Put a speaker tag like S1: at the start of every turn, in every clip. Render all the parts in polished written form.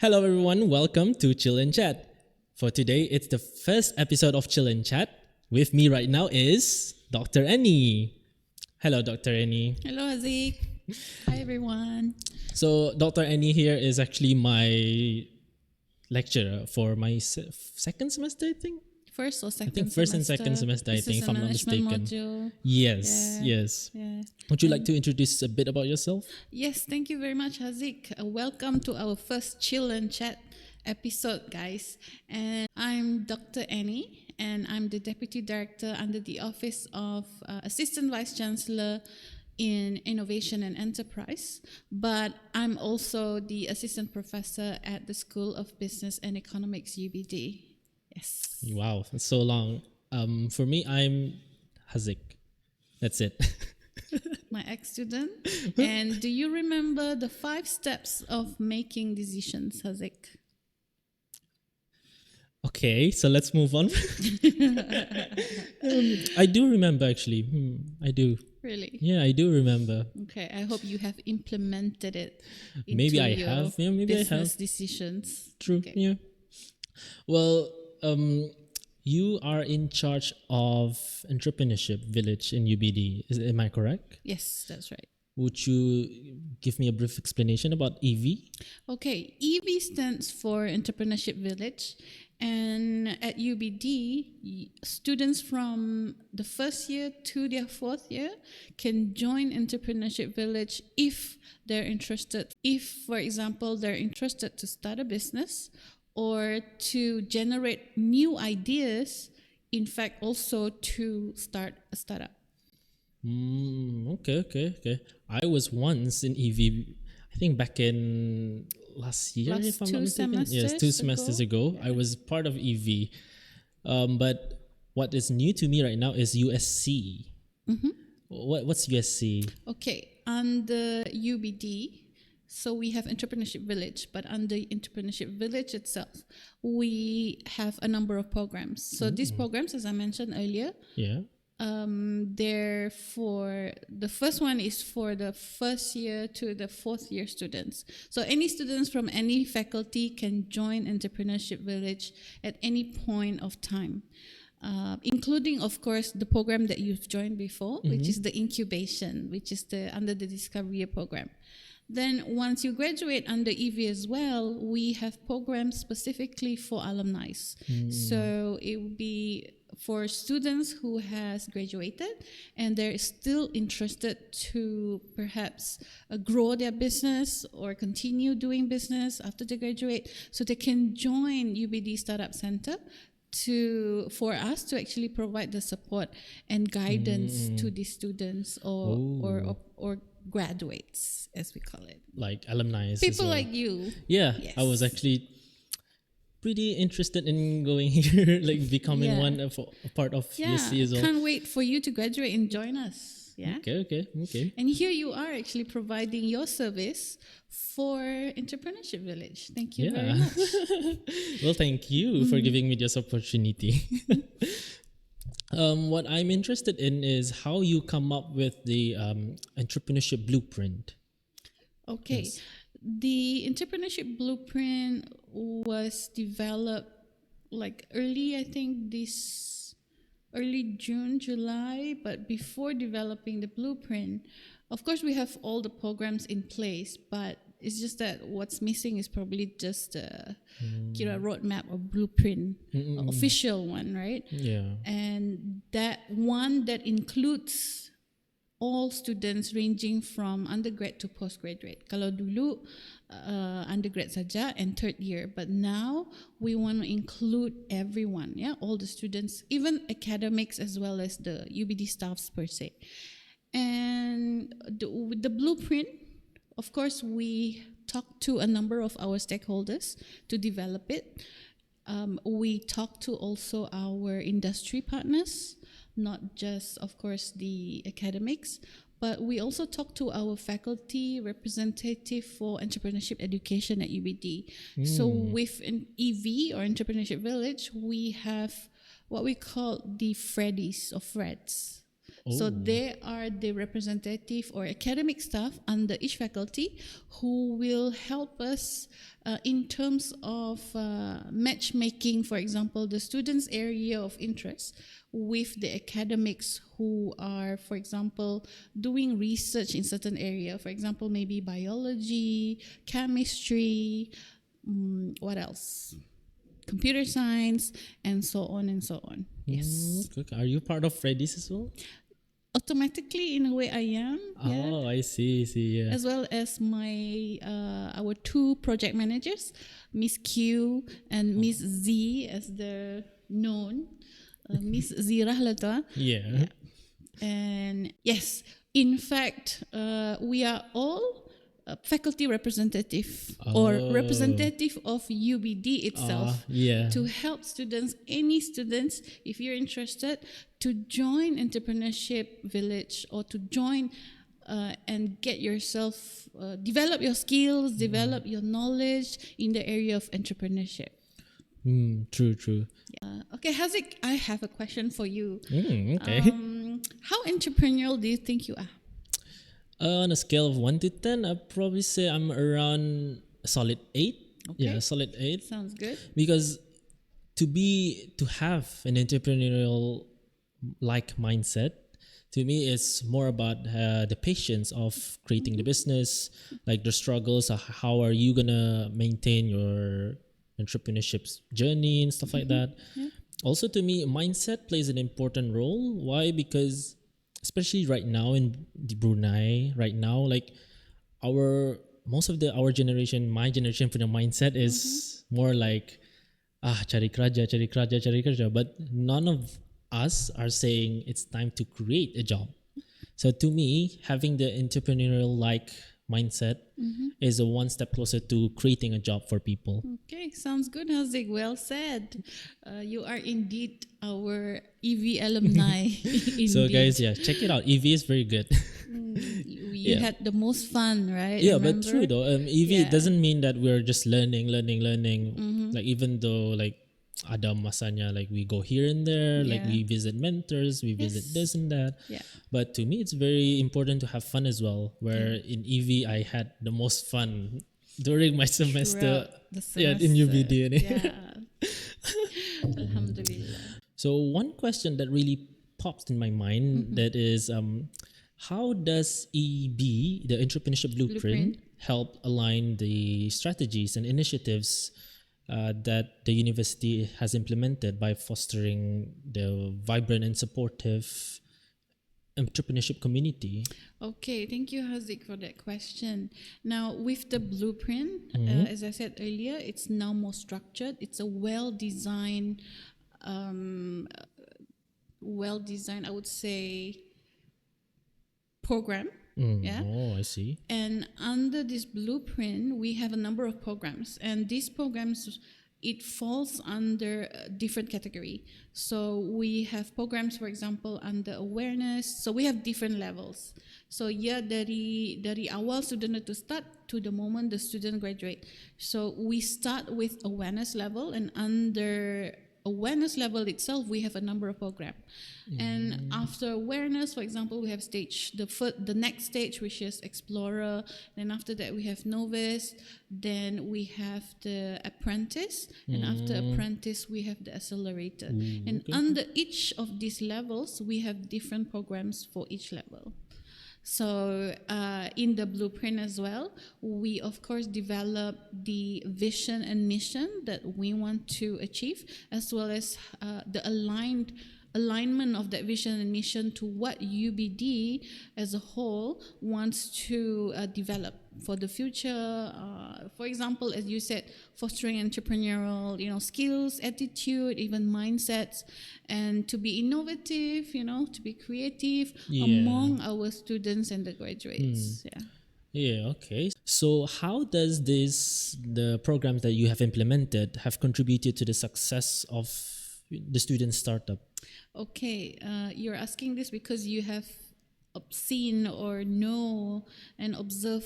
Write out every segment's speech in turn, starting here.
S1: Hello everyone, welcome to Chill and Chat. For today, it's the first episode of Chill and Chat. With me right now is Dr. Annie. Hello, Dr. Annie.
S2: Hello, Azik. Hi, everyone.
S1: So, Dr. Annie here is actually my lecturer for my second semester, I think.
S2: First or second
S1: I think first and second semester, I think, if I'm not mistaken.
S2: Module.
S1: Yes,
S2: Yeah.
S1: yes.
S2: Yeah.
S1: Would you like to introduce a bit about yourself?
S2: Yes, thank you very much, Hazik. Welcome to our first Chill and Chat episode, guys. And I'm Dr. Annie, and I'm the Deputy Director under the Office of Assistant Vice Chancellor in Innovation and Enterprise. But I'm also the Assistant Professor at the School of Business and Economics, UBD. Yes.
S1: Wow, that's so long. For me, I'm Hazik. That's it.
S2: My ex-student. And do you remember the 5 steps of making decisions, Hazik?
S1: Okay, so let's move on. I do remember actually. I do.
S2: Really?
S1: Yeah, I do remember.
S2: Okay, I hope you have implemented it into
S1: Maybe I
S2: your
S1: have. Yeah, maybe I
S2: business
S1: have.
S2: decisions.
S1: True.
S2: Okay.
S1: Yeah. Well, you are in charge of Entrepreneurship Village in UBD. Am I correct?
S2: Yes, that's right.
S1: Would you give me a brief explanation about EV?
S2: Okay, EV stands for Entrepreneurship Village, and at UBD, students from the first year to their 4th year can join Entrepreneurship Village if they're interested. If, for example, they're interested to start a business or to generate new ideas, in fact, also to start a startup.
S1: Okay. I was once in EV, I think back in last year,
S2: Last
S1: if I'm
S2: 2
S1: not mistaken. Yes,
S2: semesters
S1: 2 semesters ago.
S2: Yeah.
S1: I was part of EV. But what is new to me right now is USC. What's USC?
S2: Okay, under UBD, so we have Entrepreneurship Village, but under Entrepreneurship Village itself, we have a number of programs. So these programs, as I mentioned earlier,
S1: Yeah.
S2: they're for, the first one is for the first year to the 4th year students. So any students from any faculty can join Entrepreneurship Village at any point of time. Including, of course, the program that you've joined before, which is the incubation, which is under the Discovery Year program. Then once you graduate under EV as well, we have programs specifically for alumni. So it will be for students who has graduated and they're still interested to perhaps grow their business or continue doing business after they graduate. So they can join UBD Startup Center for us to actually provide the support and guidance to the students or graduates, as we call it.
S1: Like alumni.
S2: People like you.
S1: Yeah,
S2: Yes.
S1: I was actually pretty interested in going here, like becoming a part of USC as well.
S2: Can't wait for you to graduate and join us. Yeah.
S1: Okay.
S2: And here you are actually providing your service for Entrepreneurship Village. Thank you very much.
S1: Well, thank you for giving me this opportunity. What I'm interested in is how you come up with the entrepreneurship blueprint.
S2: Okay.
S1: Yes.
S2: The Entrepreneurship Blueprint was developed like early June, July. But before developing the blueprint, of course, we have all the programs in place, but it's just that what's missing is probably just a roadmap or blueprint, official one, right?
S1: Yeah.
S2: And that one that includes all students ranging from undergrad to postgraduate. Kalau dulu undergrad saja and 3rd year, but now we want to include everyone, all the students, even academics as well as the UBD staffs per se. And with the blueprint, of course, we talked to a number of our stakeholders to develop it. We talked to also our industry partners, not just, of course, the academics, but we also talked to our faculty representative for entrepreneurship education at UBD. So with an EV or Entrepreneurship Village, we have what we call the Freddies or Freds. So
S1: Oh.
S2: they are the representative or academic staff under each faculty who will help us in terms of matchmaking, for example, the students' area of interest with the academics who are, for example, doing research in certain area. For example, maybe biology, chemistry, what else? Computer science, and so on and so on. Yes.
S1: Okay. Are you part of Freddy's as well?
S2: Automatically, in a way, I am. Yeah.
S1: Oh, I see. Yeah.
S2: As well as my our two project managers, Miss Q and Miss Z, as they're known, Miss Z Rahlata.
S1: Yeah.
S2: And yes, in fact, we are all faculty representative or representative of UBD itself
S1: Yeah.
S2: to help students, any students, if you're interested, to join Entrepreneurship Village or to join and get yourself, develop your skills, develop your knowledge in the area of entrepreneurship.
S1: True.
S2: Okay, Hazik, I have a question for you.
S1: Okay.
S2: How entrepreneurial do you think you are?
S1: On a scale of 1 to 10, I'd probably say I'm around a solid 8.
S2: Okay.
S1: Yeah, a solid 8.
S2: Sounds good.
S1: Because to have an entrepreneurial like mindset, to me it's more about the patience of creating the business, like the struggles, how are you gonna maintain your entrepreneurship journey and stuff like that.
S2: Yeah.
S1: Also, to me, mindset plays an important role. Why? Because especially right now in Brunei, right now, like our generation, my generation, for the mindset is more like cari kerja, but none of us are saying it's time to create a job. So to me, having the entrepreneurial like mindset is a one step closer to creating a job for people.
S2: Okay, sounds good, Hazik. Well said. You are indeed our EV alumni.
S1: So
S2: Indeed.
S1: guys, yeah, check it out. EV is very good.
S2: You had the most fun, right?
S1: Yeah,
S2: Remember?
S1: but true though. EV doesn't mean that we're just learning. Like even though like ada masanya, like we go here and there, like
S2: Yeah.
S1: we visit mentors, we visit this and that.
S2: Yeah.
S1: But to me, it's very important to have fun as well. Where in EV, I had the most fun during my semester.
S2: Throughout the
S1: Yeah, in UBD.
S2: Yeah. Alhamdulillah.
S1: So one question that really pops in my mind that is, how does EB, the Entrepreneurship Blueprint, help align the strategies and initiatives that the university has implemented by fostering the vibrant and supportive entrepreneurship community?
S2: Okay, thank you, Hazik, for that question. Now, with the blueprint, as I said earlier, it's now more structured. It's a well-designed, I would say, program. Yeah.
S1: Oh, I see.
S2: And under this blueprint, we have a number of programs, and these programs, it falls under a different category. So we have programs, for example, under awareness. So we have different levels. So yeah, dari awal student itu start to the moment the student graduate. So we start with awareness level, and under awareness level itself, we have a number of programs. And after awareness, for example, we have the next stage, which is explorer. Then after that, we have novice. Then we have the apprentice. And after apprentice, we have the accelerator. And under each of these levels, we have different programs for each level. So in the blueprint as well, we of course develop the vision and mission that we want to achieve, as well as the alignment of that vision and mission to what UBD as a whole wants to develop for the future. For example, as you said, fostering entrepreneurial, skills, attitude, even mindsets, and to be innovative, to be creative among our students and the graduates.
S1: Yeah, okay. So how does the programs that you have implemented have contributed to the success of the student startup?
S2: Okay, you're asking this because you have seen or know and observe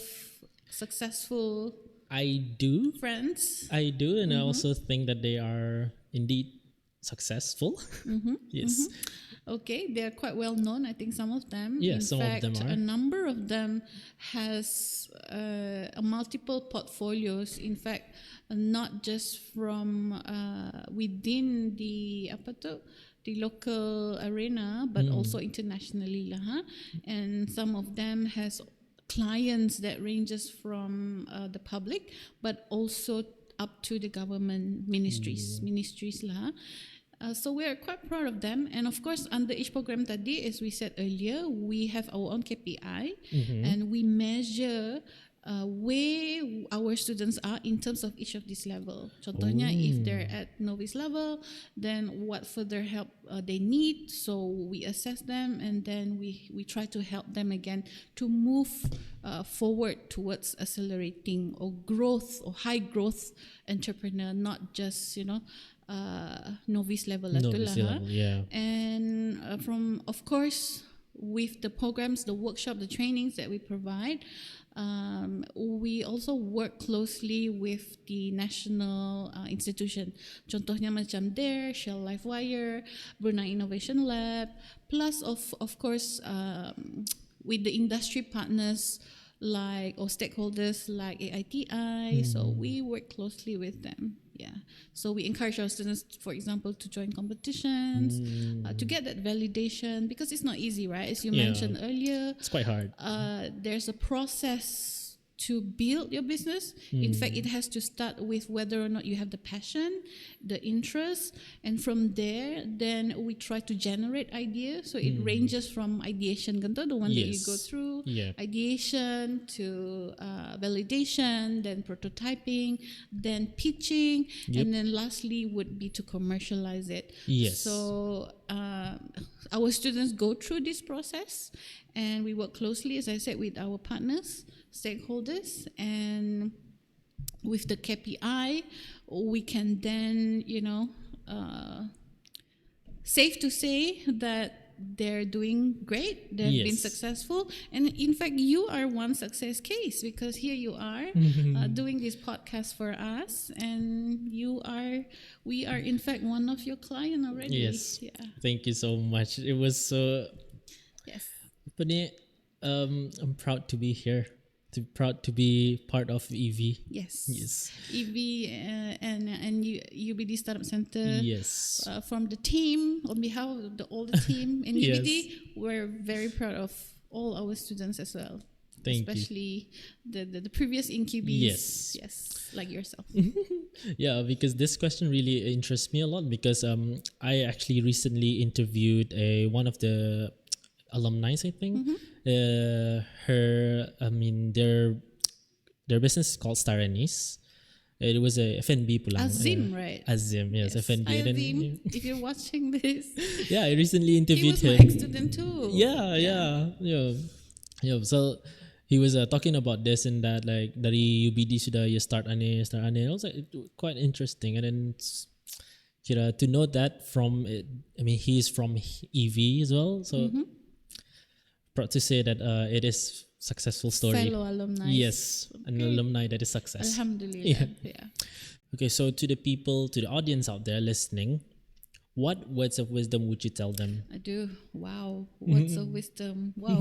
S2: successful
S1: I do.
S2: friends.
S1: I do, and I also think that they are indeed successful. Yes.
S2: Okay, they are quite well known. I think some of them.
S1: Yeah,
S2: In
S1: some
S2: fact,
S1: of them are.
S2: a number of them has a multiple portfolios. In fact, not just from within the apa tu, the local arena, but also internationally lah. And some of them has clients that ranges from the public, but also up to the government ministries lah. So we are quite proud of them. And of course, under each program tadi, as we said earlier, we have our own KPI and we measure where our students are in terms of each of these level. Contohnya, if they're at novice level, then what further help they need. So we assess them and then we try to help them again to move forward towards accelerating or growth or high growth entrepreneur, not just, novice level.
S1: Novice level, yeah.
S2: And from, of course, with the programs, the workshop, the trainings that we provide, we also work closely with the national institution. Contohnya macam DARE, Shell LifeWire, Brunei Innovation Lab, plus of course with the industry partners like or stakeholders like AITI. So we work closely with them. Yeah. So we encourage our students, for example, to join competitions, to get that validation, because it's not easy, right? As you mentioned earlier,
S1: it's quite hard.
S2: There's a process to build your business. In fact, it has to start with whether or not you have the passion, the interest, and from there, then we try to generate ideas. So it ranges from ideation, the one that you go through, ideation to validation, then prototyping, then pitching, and then lastly would be to commercialize it.
S1: Yes.
S2: So our students go through this process, and we work closely, as I said, with our partners, stakeholders, and with the KPI, we can then, safe to say that they're doing great, they've been successful, and in fact, you are one success case, because here you are doing this podcast for us, and we are in fact one of your clients already.
S1: Yes. Yeah. Thank you so much. It was so.
S2: Yes.
S1: But I'm proud to be here. Proud to be part of EV.
S2: Yes. EV and UBD Startup Center.
S1: Yes.
S2: From the team, on behalf of all the team in UBD, we're very proud of all our students as well. Especially the previous incubees. Yes, like yourself.
S1: Yeah, because this question really interests me a lot, because I actually recently interviewed one of the alumni, I think. Their business is called Star Anise. It was a FNB pulang.
S2: Azim, right?
S1: Azim, yes. FNB.
S2: Hi, Azim, if you're watching this.
S1: Yeah, I recently interviewed him.
S2: He was my ex-student too.
S1: Yeah. So he was talking about this and that, like dari UBD sudah ya start ane. I was like, quite interesting. And then to know that from it, he's from EV as well. So proud to say that it is successful story.
S2: Fellow alumni.
S1: Yes, an alumni that is success.
S2: Alhamdulillah. Yeah.
S1: Okay, so to the people, to the audience out there listening, what words of wisdom would you tell them?
S2: I do. Wow. Words of wisdom. Wow.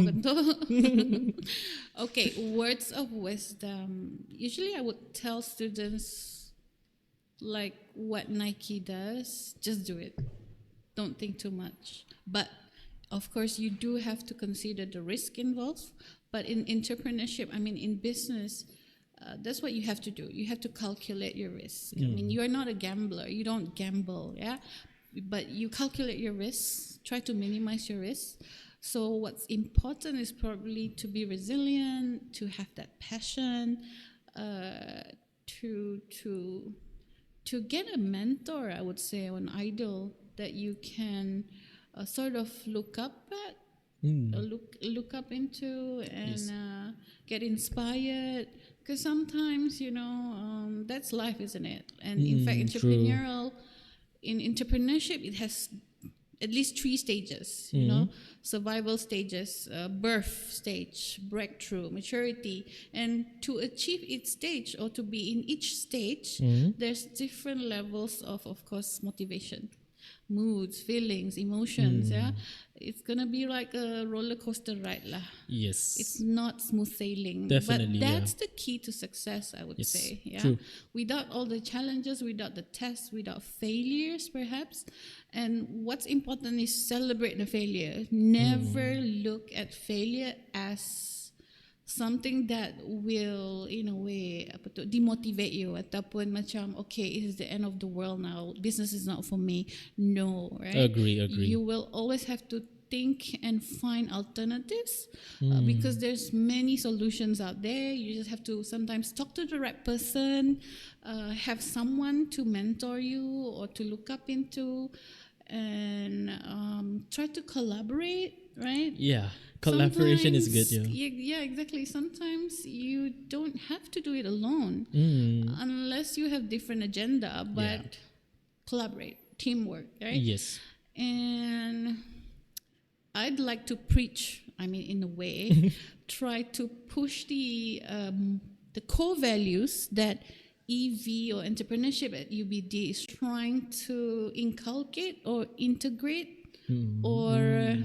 S2: Okay, words of wisdom. Usually I would tell students like what Nike does, just do it. Don't think too much. But of course, you do have to consider the risk involved. But in entrepreneurship, in business, that's what you have to do. You have to calculate your risk. You are not a gambler. You don't gamble, yeah? But you calculate your risks, try to minimize your risks. So what's important is probably to be resilient, to have that passion, to get a mentor, I would say, or an idol that you can sort of look up at, look up into, and get inspired. Because sometimes, that's life, isn't it? And in fact, in entrepreneurship, it has at least 3 stages, survival stages, birth stage, breakthrough, maturity. And to achieve each stage, or to be in each stage, there's different levels of course, motivation. moods, feelings, emotions. Yeah, it's gonna be like a roller coaster ride lah.
S1: Yes.
S2: It's not smooth sailing.
S1: Definitely,
S2: But that's the key to success, I would
S1: Yes,
S2: say. Yeah.
S1: true.
S2: Without all the challenges, without the tests, without failures, perhaps. And what's important is celebrate the failure. Never look at failure as something that will, in a way, demotivate you ataupun macam, okay, it's the end of the world now. Business is not for me. No, right?
S1: Agree.
S2: You will always have to think and find alternatives because there's many solutions out there. You just have to sometimes talk to the right person, have someone to mentor you or to look up into, and try to collaborate, right?
S1: Yeah. Collaboration is good.
S2: Sometimes-
S1: Yeah.
S2: yeah, exactly. Sometimes you don't have to do it alone unless you have different agenda, but collaborate, teamwork, right?
S1: Yes.
S2: And I'd like to preach, I mean, in a way, try to push the core values that EV or entrepreneurship at UBD is trying to inculcate or integrate or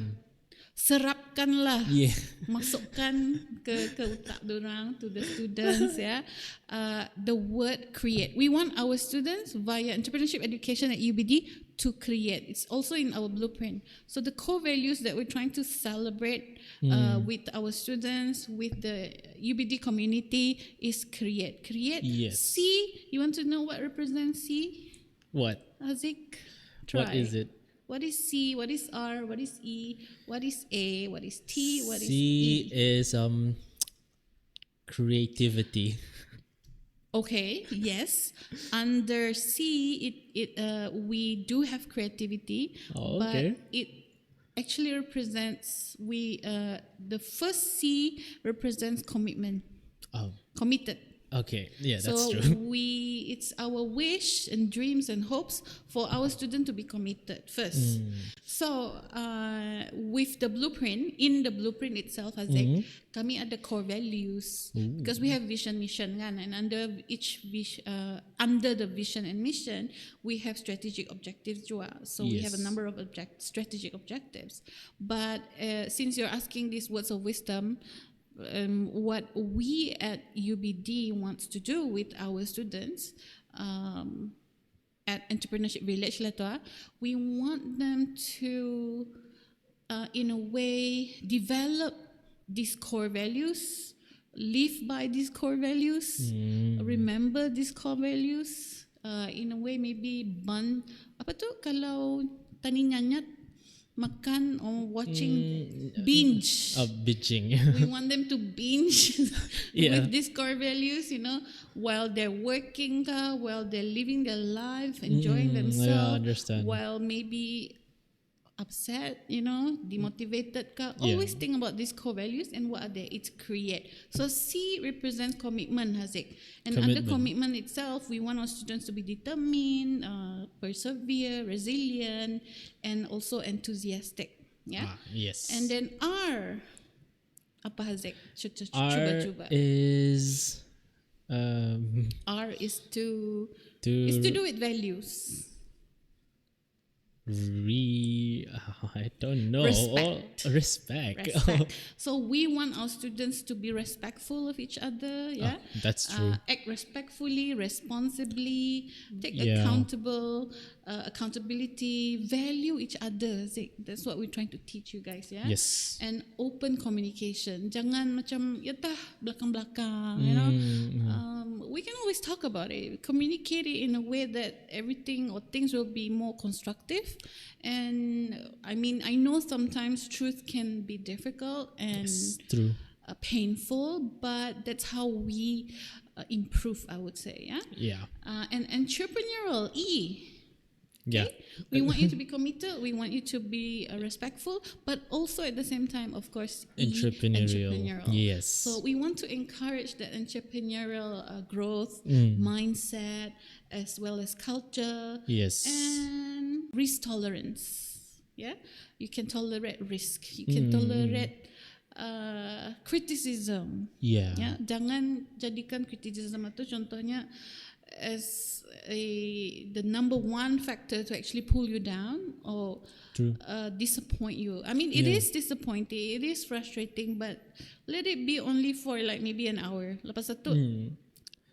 S2: serapkan lah,
S1: Yeah.
S2: masukkan ke otak dorang, to the students, yeah. The word create. We want our students via entrepreneurship education at UBD to create. It's also in our blueprint. So the core values that we're trying to celebrate with our students, with the UBD community is create. Create.
S1: Yes.
S2: C, you want to know what represents C?
S1: What?
S2: Azik, try.
S1: What is it?
S2: What is C? What is R? What is E? What is A? What is T? What is
S1: C
S2: E?
S1: is creativity.
S2: Okay, yes. Under C, we do have creativity,
S1: Oh, okay.
S2: but it actually represents the first C represents commitment,
S1: Oh,
S2: committed.
S1: okay. Yeah, that's
S2: So
S1: true.
S2: it's our wish and dreams and hopes for our student to be committed first. So with the blueprint, in the blueprint itself, Azek, kami ada core values because we have vision, mission, kan? And under each under the vision and mission, we have strategic objectives juga. So we have a
S1: Yes.
S2: number of strategic objectives. But since you're asking these words of wisdom, what we at UBD wants to do with our students at Entrepreneurship Village, we want them to, in a way, develop these core values, live by these core values, remember these core values, in a way, maybe apa tu kalau tani nyanyat makan or watching binge.
S1: Bitching.
S2: We want them to binge
S1: Yeah.
S2: with these core values, while they're working, while they're living their life, enjoying
S1: Yeah, I
S2: themselves,
S1: understand.
S2: while maybe upset, demotivated. Always think about these core values and what are they? It's create. So C represents commitment, Hazik. And under commitment itself, we want our students to be determined, persevere, resilient, and also enthusiastic. Yeah.
S1: Yes.
S2: And then R, apa Hazik?
S1: R
S2: Cuba.
S1: is
S2: R is to
S1: to
S2: do with values.
S1: I don't know.
S2: Respect.
S1: Respect.
S2: So we want our students to be respectful of each other. Yeah,
S1: That's true.
S2: Act respectfully, responsibly, take
S1: Yeah.
S2: accountability, value each other. That's what we're trying to teach you guys. Yeah.
S1: Yes.
S2: And open communication. Jangan macam yatah belakang-belakang. We can always talk about it. Communicate it in a way that everything or things will be more constructive. And I mean, I know sometimes truth can be difficult and
S1: True.
S2: painful, but that's how we improve, I would say. Yeah.
S1: Yeah.
S2: And entrepreneurial, E.
S1: Yeah.
S2: We want you to be committed. We want you to be respectful, but also at the same time, of course,
S1: Entrepreneurial. Yes.
S2: So we want to encourage that entrepreneurial growth, mindset, as well as culture.
S1: Yes.
S2: And risk tolerance. Yeah, you can tolerate risk. You can tolerate criticism.
S1: Yeah.
S2: Ya, jangan jadikan criticism itu contohnya as the number one factor to actually pull you down or
S1: True.
S2: disappoint you. I mean, it is disappointing, it is frustrating, but let it be only for like maybe an hour. Lepas itu,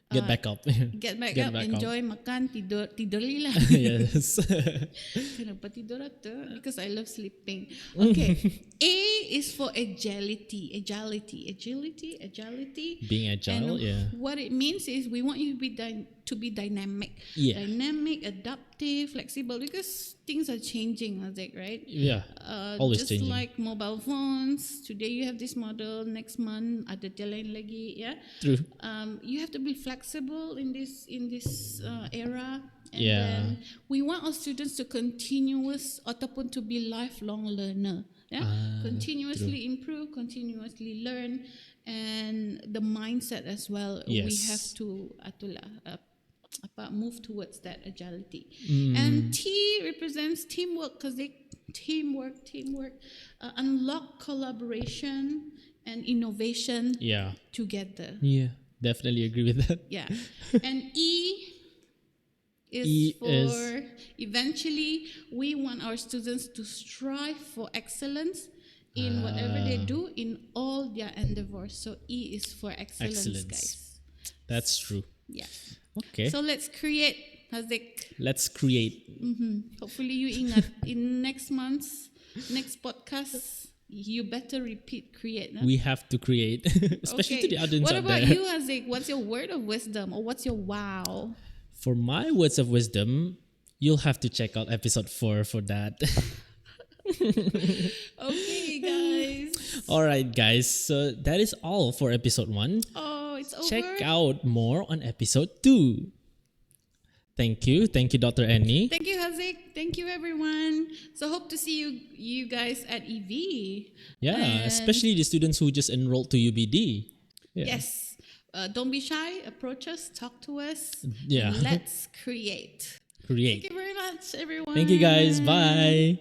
S1: Get back up.
S2: get back
S1: Get
S2: up,
S1: back
S2: enjoy, makan, tidur lah.
S1: Yes.
S2: Kenapa tidur atu? Because I love sleeping. Okay. A is for agility.
S1: Being agile,
S2: And what it means is we want you to be dynamic.
S1: Yeah.
S2: Dynamic, adaptive, flexible, because things are changing, right?
S1: Yeah. Always
S2: just
S1: changing.
S2: like mobile phones. Today you have this model, next month ada dia lain lagi, yeah.
S1: True.
S2: You have to be flexible in this era. And
S1: Yeah.
S2: then we want our students to continuous ataupun to be lifelong learner. Yeah, continuously improve, continuously learn, and the mindset as well. We
S1: Yes.
S2: have to move towards that agility. And T represents teamwork because teamwork, unlock collaboration and innovation together.
S1: Yeah. Definitely agree with that.
S2: Yeah, and E is for eventually we want our students to strive for excellence in whatever they do in all their endeavors. So E is for excellence. Guys.
S1: That's true.
S2: Yeah.
S1: Okay.
S2: So let's create, Haziq.
S1: Let's create.
S2: Hopefully you ingat in next month's next podcast. You better create. Huh?
S1: We have to create, especially to the audience
S2: What
S1: out
S2: about
S1: there.
S2: you, Haziq? What's your word of wisdom or what's your wow?
S1: For my words of wisdom, you'll have to check out episode 4 for that.
S2: Okay, guys.
S1: All right, guys. So that is all for episode 1.
S2: Oh, it's over.
S1: Check out more on episode 2. Thank you, Dr. Annie.
S2: Thank you, Haziq. Thank you, everyone. So hope to see you guys at EV.
S1: Yeah,
S2: And
S1: especially the students who just enrolled to UBD. Yeah.
S2: yes, don't be shy. Approach us, talk to us.
S1: Yeah.
S2: And let's create. Thank
S1: Create.
S2: you very much, everyone.
S1: Thank you, guys. Bye.